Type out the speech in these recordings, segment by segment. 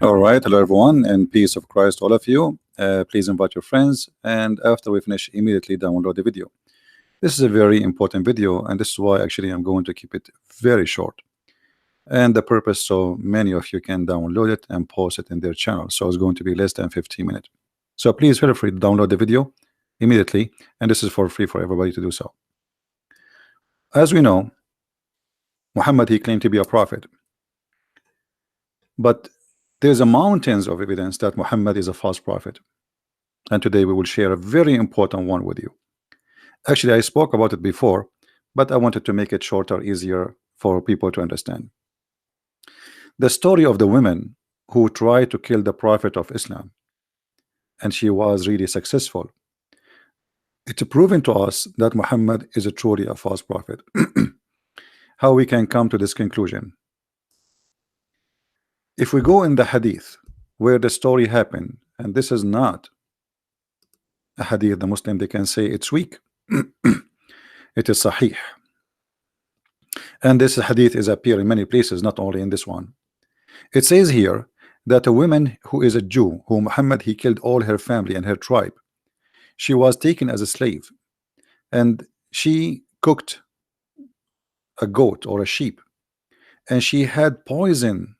All right, hello everyone, and peace of Christ, all of you. Please invite your friends, and after we finish, immediately download the video. This is a very important video, and this is why actually I'm going to keep it very short. And the purpose so many of you can download it and post it in their channel. So it's going to be less than 15 minutes. So please feel free to download the video immediately, and this is for free for everybody to do so. As we know, Muhammad, he claimed to be a prophet, but there's a mountains of evidence that Muhammad is a false prophet. And today we will share a very important one with you. Actually, I spoke about it before, but I wanted to make it shorter, easier for people to understand. The story of the women who tried to kill the prophet of Islam, and she was really successful. It's proven to us that Muhammad is truly a false prophet. How we can come to this conclusion? If we go in the hadith where the story happened, and this is not a hadith, the Muslim, they can say it's weak. It is sahih. And this hadith is appear in many places, not only in this one. It says here that a woman who is a Jew, who Muhammad, he killed all her family and her tribe. She was taken as a slave, and she cooked a goat or a sheep, and she had poison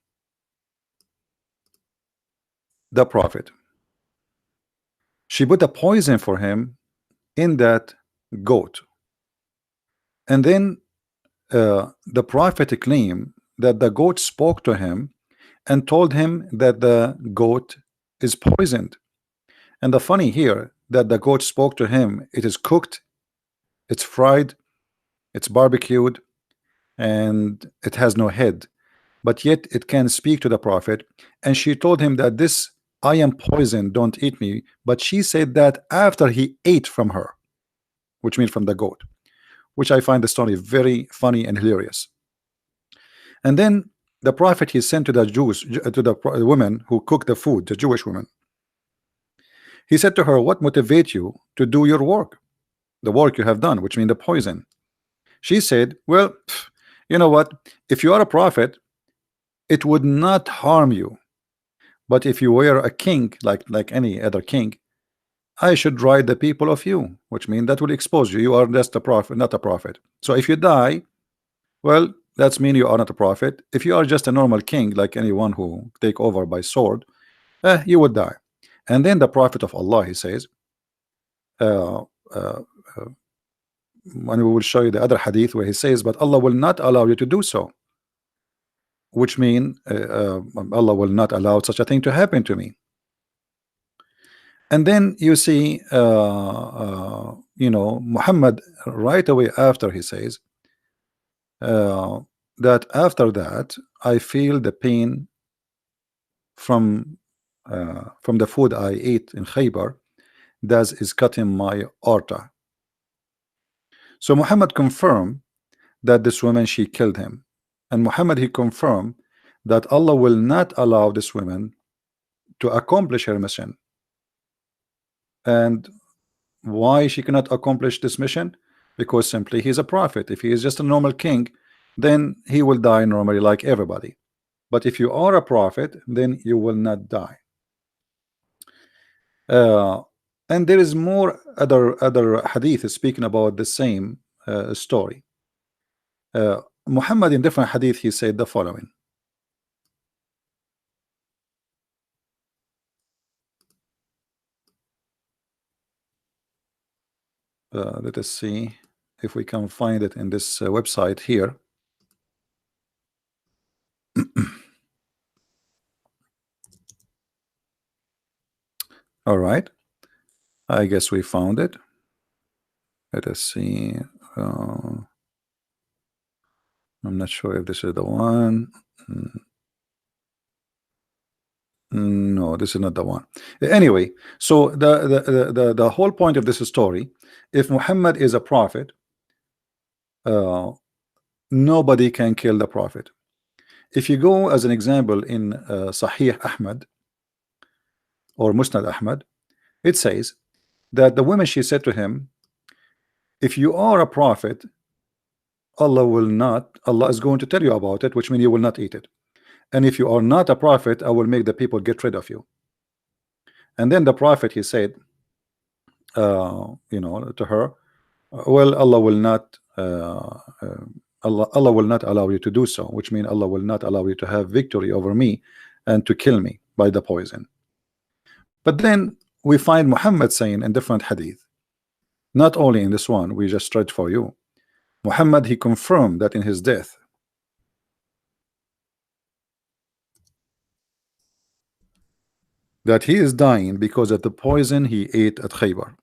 the prophet. She put a poison for him in that goat, and then the prophet claimed that the goat spoke to him and told him that the goat is poisoned. And the funny here, that the goat spoke to him, it is cooked, it's fried, it's barbecued, and it has no head, but yet it can speak to the prophet. And she told him that this, I am poisoned, don't eat me. But she said that after he ate from her, which means from the goat, which I find the story very funny and hilarious. And then the prophet, he sent to the Jews, to the women who cooked the food, the Jewish women. He said to her, what motivates you to do your work, the work you have done, which means the poison? She said, well, you know what, if you are a prophet, it would not harm you. But if you were a king, like any other king, I should ride the people of you, which means that will expose you. You are just a prophet, not a prophet. So if you die, well, that's mean you are not a prophet. If you are just a normal king, like anyone who take over by sword, you would die. And then the prophet of Allah, he says, and we will show you the other hadith where he says, but Allah will not allow you to do so, which means Allah will not allow such a thing to happen to me. And then you see, you know, Muhammad right away after, he says that after that I feel the pain from the food I ate in Khaybar, that is cutting my aorta. So Muhammad confirmed that this woman, she killed him, and Muhammad, he confirmed that Allah will not allow this woman to accomplish her mission. And why she cannot accomplish this mission? Because simply he's a prophet. If he is just a normal king, then he will die normally like everybody. But if you are a prophet, then you will not die. And there is more other hadith speaking about the same story. Muhammad, in different hadith, he said the following. Let us see if we can find it in this website here. All right, I guess we found it. Let us see. I'm not sure if this is the one. No, this is not the one. Anyway, so the whole point of this story, if Muhammad is a prophet, nobody can kill the prophet. If you go as an example in Sahih Ahmad or Musnad Ahmad, it says that the woman, she said to him, if you are a prophet, Allah is going to tell you about it, which means you will not eat it. and if you are not a prophet, I will make the people get rid of you. And then the prophet, he said, to her, well, Allah will not Allah will not allow you to do so, which means Allah will not allow you to have victory over me and to kill me by the poison. But then we find Muhammad saying in different hadith, not only in this one we just read for you, Muhammad, he confirmed that in his death that he is dying because of the poison he ate at Khaybar.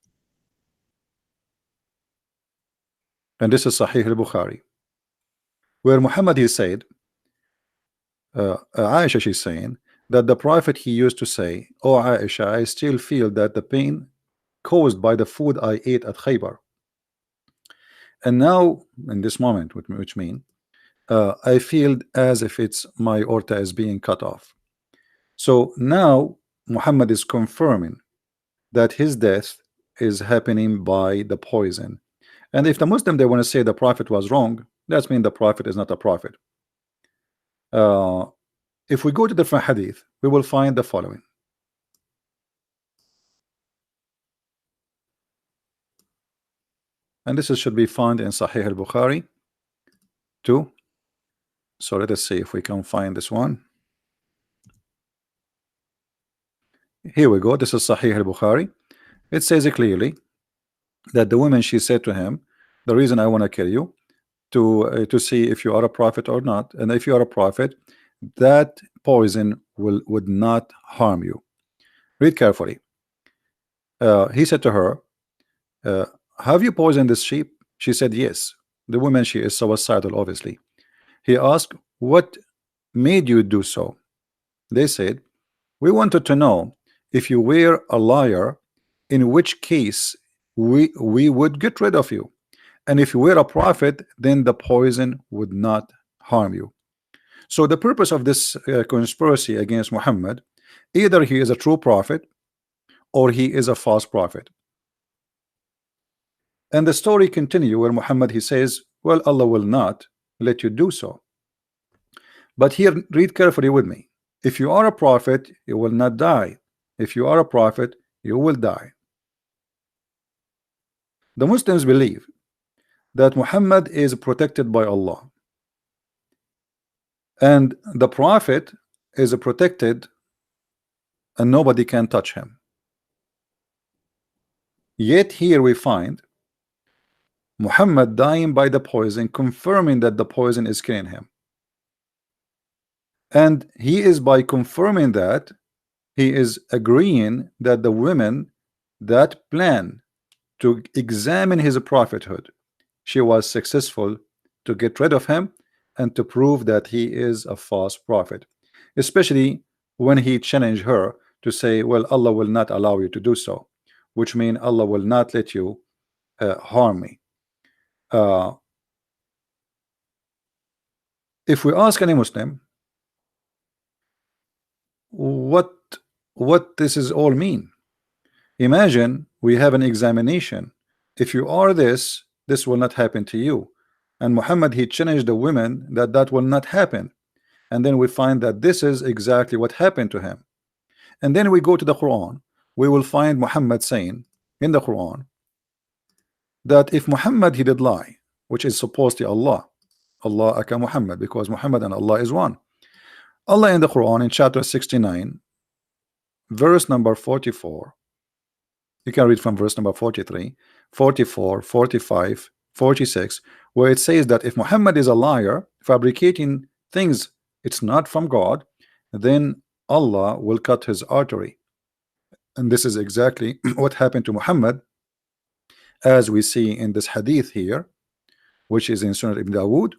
And this is Sahih al-Bukhari, where Muhammad, he said, Aisha, she's saying that the prophet, he used to say, oh Aisha, I still feel that the pain caused by the food I ate at Khaybar. And now in this moment, which mean I feel as if it's my aorta is being cut off. So now Muhammad is confirming that his death is happening by the poison. And if the Muslim, they want to say the prophet was wrong, that means the prophet is not a prophet. If we go to different hadith, we will find the following. And this should be found in Sahih al-Bukhari too. So let us see if we can find this one. Here we go. This is Sahih al-Bukhari. It says clearly that the woman, she said to him, the reason I want to kill you to see if you are a prophet or not, and if you are a prophet, that poison would not harm you. Read carefully. He said to her, have you poisoned this sheep? She said yes. The woman, she is suicidal, obviously. He asked, what made you do so? They said, we wanted to know if you were a liar, in which case we would get rid of you, and if you were a prophet, then the poison would not harm you. So the purpose of this conspiracy against Muhammad, either he is a true prophet or he is a false prophet. And the story continue where Muhammad, he says, well, Allah will not let you do so. But here, read carefully with me. If you are a prophet, you will not die. If you are a prophet, you will die. The Muslims believe that Muhammad is protected by Allah, and the prophet is protected and nobody can touch him. Yet here we find Muhammad dying by the poison, confirming that the poison is killing him. And he is, by confirming that, he is agreeing that the women that plan to examine his prophethood, she was successful to get rid of him and to prove that he is a false prophet, especially when he challenged her to say, well, Allah will not allow you to do so, which means Allah will not let you harm me. If we ask any Muslim what this is all mean, imagine we have an examination. If you are this will not happen to you. And Muhammad, he challenged the women that will not happen. And then we find that this is exactly what happened to him. And then we go to the Quran, we will find Muhammad saying in the Quran that if Muhammad, he did lie, which is supposed to Allah aka Muhammad, because Muhammad and Allah is one. Allah in the Quran in chapter 69 verse number 44, you can read from verse number 43, 44, 45, 46, where it says that if Muhammad is a liar, fabricating things it's not from God, then Allah will cut his artery. And this is exactly what happened to Muhammad, as we see in this hadith here, which is in Sunan Ibn Dawood.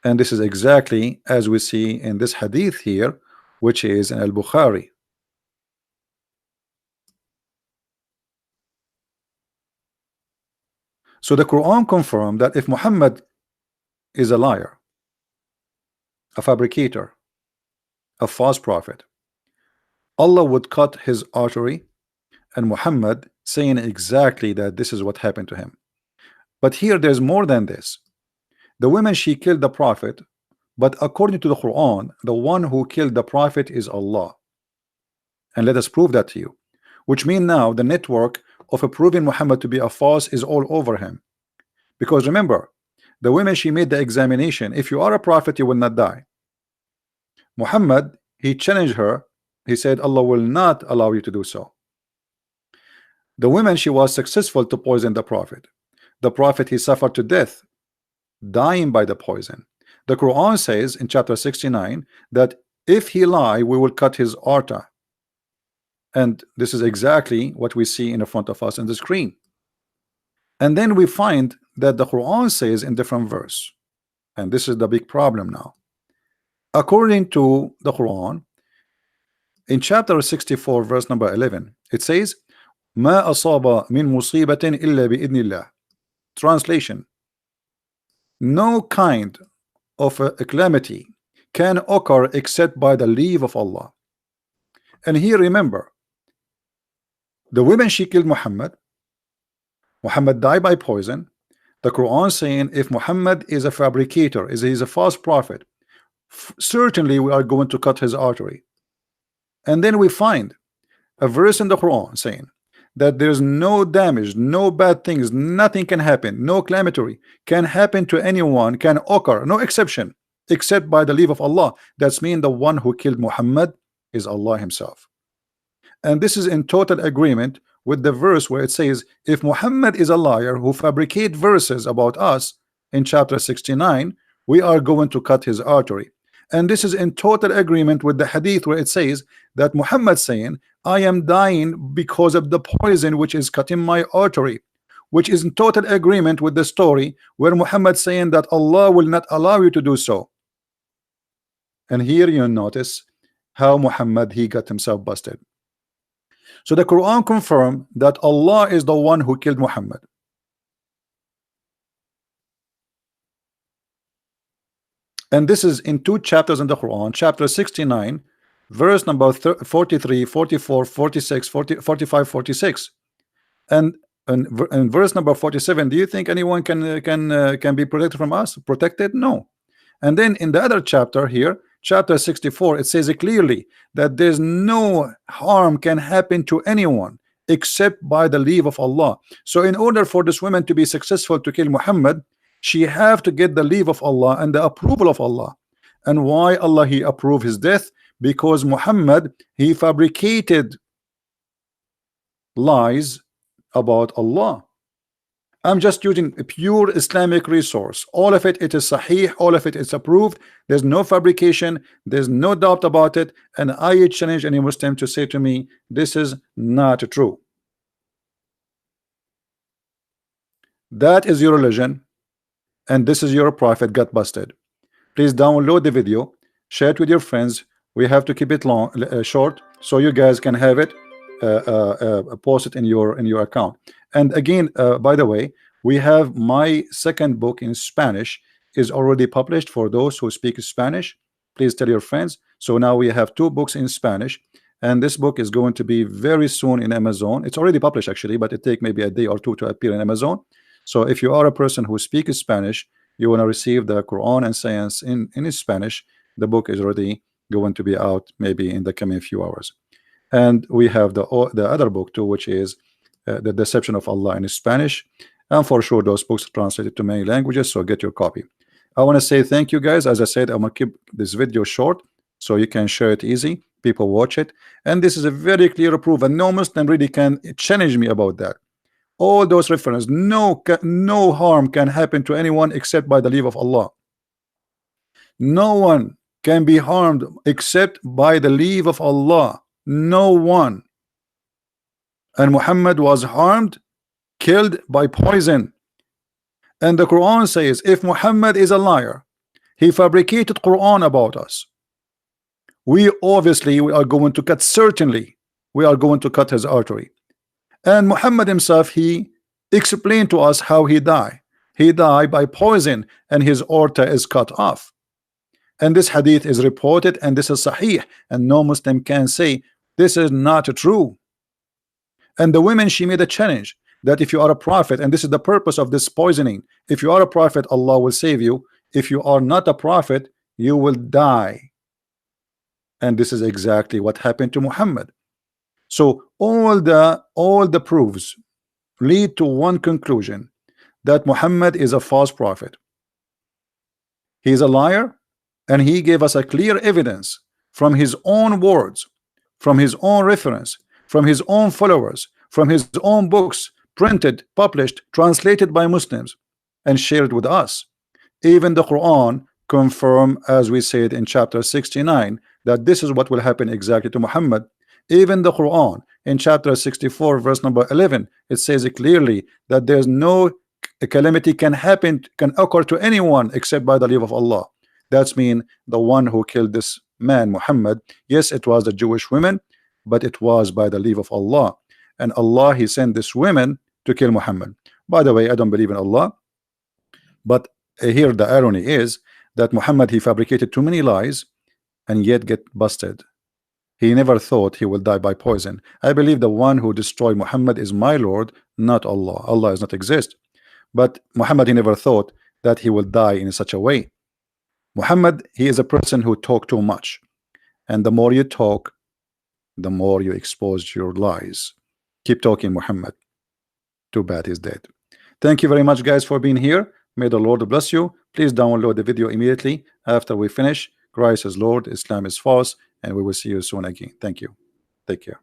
And this is exactly as we see in this hadith here, which is in Al-Bukhari. So the Quran confirmed that if Muhammad is a liar, a fabricator, a false prophet, Allah would cut his artery, and Muhammad saying exactly that this is what happened to him. But here there's more than this. The woman, she killed the prophet But according to the Quran, the one who killed the prophet is Allah. And let us prove that to you. Which means now the network of proving Muhammad to be a false is all over him. Because remember, the women, she made the examination. If you are a prophet, you will not die. Muhammad, he challenged her. He said, Allah will not allow you to do so. The woman, she was successful to poison the prophet. The prophet, he suffered to death, dying by the poison. The Quran says in chapter 69 that if he lie, we will cut his aorta. And this is exactly what we see in the front of us on the screen. And then we find that the Quran says in different verse, and this is the big problem now. According to the Quran, in chapter 64 verse number 11, it says, ما أصاب من مصيبة إلا بإذن الله. Translation: no kind of a calamity can occur except by the leave of Allah. And here remember, the women, she killed Muhammad. Muhammad died by poison. The Quran saying if Muhammad is a fabricator, he's a false prophet, certainly we are going to cut his artery. And then we find a verse in the Quran saying that there's no damage, no bad things, nothing can happen, no calamity can happen to anyone, can occur, no exception, except by the leave of Allah. That's mean the one who killed Muhammad is Allah himself. And this is in total agreement with the verse where it says if Muhammad is a liar who fabricate verses about us in chapter 69, we are going to cut his artery. And this is in total agreement with the hadith where it says that Muhammad saying I am dying because of the poison which is cutting my artery, which is in total agreement with the story where Muhammad saying that Allah will not allow you to do so. And here you notice how Muhammad, he got himself busted. So the Quran confirmed that Allah is the one who killed Muhammad. And this is in two chapters in the Quran, chapter 69 verse number 43, 44, 46, 40, 45, 46. And in verse number 47, do you think anyone can be protected from us? Protected? No. And then in the other chapter here, chapter 64, it says clearly that there's no harm can happen to anyone except by the leave of Allah. So in order for this woman to be successful to kill Muhammad, she have to get the leave of Allah and the approval of Allah. And why Allah he approved his death? Because Muhammad, he fabricated lies about Allah. I'm just using a pure Islamic resource. All of it is sahih, all of it is approved. There's no fabrication, there's no doubt about it. And I challenge any Muslim to say to me, this is not true. That is your religion, and this is your prophet got busted. Please download the video, share it with your friends. We have to keep it long, short, so you guys can have it, post it in your account. And again, by the way, we have my second book in Spanish is already published for those who speak Spanish. Please tell your friends. So now we have two books in Spanish, and this book is going to be very soon in Amazon. It's already published actually, but it take maybe a day or two to appear in Amazon. So if you are a person who speaks Spanish, you want to receive the Quran and Science in Spanish, the book is already going to be out maybe in the coming few hours. And we have the other book too, which is The Deception of Allah in Spanish, and for sure those books are translated to many languages, so get your copy. I want to say thank you guys. As I said, I'm gonna keep this video short so you can share it easy, people watch it, and this is a very clear proof, and no Muslim really can challenge me about that. All those references, no harm can happen to anyone except by the leave of Allah. No one can be harmed except by the leave of Allah. No one. And Muhammad was harmed, killed by poison. And the Quran says if Muhammad is a liar, he fabricated Quran about us, we are going to cut, certainly we are going to cut his artery. And Muhammad himself, he explained to us how he died. He died by poison and his aorta is cut off. And this hadith is reported, and this is sahih, and no Muslim can say this is not true. And the women, she made a challenge that if you are a prophet, and this is the purpose of this poisoning, if you are a prophet, Allah will save you. If you are not a prophet, you will die. And this is exactly what happened to Muhammad. So all the proofs lead to one conclusion, that Muhammad is a false prophet. He is a liar, and he gave us a clear evidence from his own words, from his own reference, from his own followers, from his own books, printed, published, translated by Muslims, and shared with us. Even the Quran confirm, as we said in chapter 69, that this is what will happen exactly to Muhammad. Even the Quran in chapter 64 verse number 11, it says it clearly that there's no calamity can occur to anyone except by the leave of Allah. That's mean the one who killed this man Muhammad, yes, it was the Jewish women, but it was by the leave of Allah. And Allah, he sent this women to kill Muhammad. By the way, I don't believe in Allah, but here the irony is that Muhammad, he fabricated too many lies and yet get busted. He never thought he will die by poison. I believe the one who destroyed Muhammad is my Lord, not Allah. Allah does not exist. But Muhammad, he never thought that he will die in such a way. Muhammad, he is a person who talk too much, and the more you talk, the more you expose your lies. Keep talking, Muhammad. Too bad he's dead. Thank you very much, guys, for being here. May the Lord bless you. Please download the video immediately after we finish. Christ is Lord, Islam is false, and we will see you soon again. Thank you. Take care.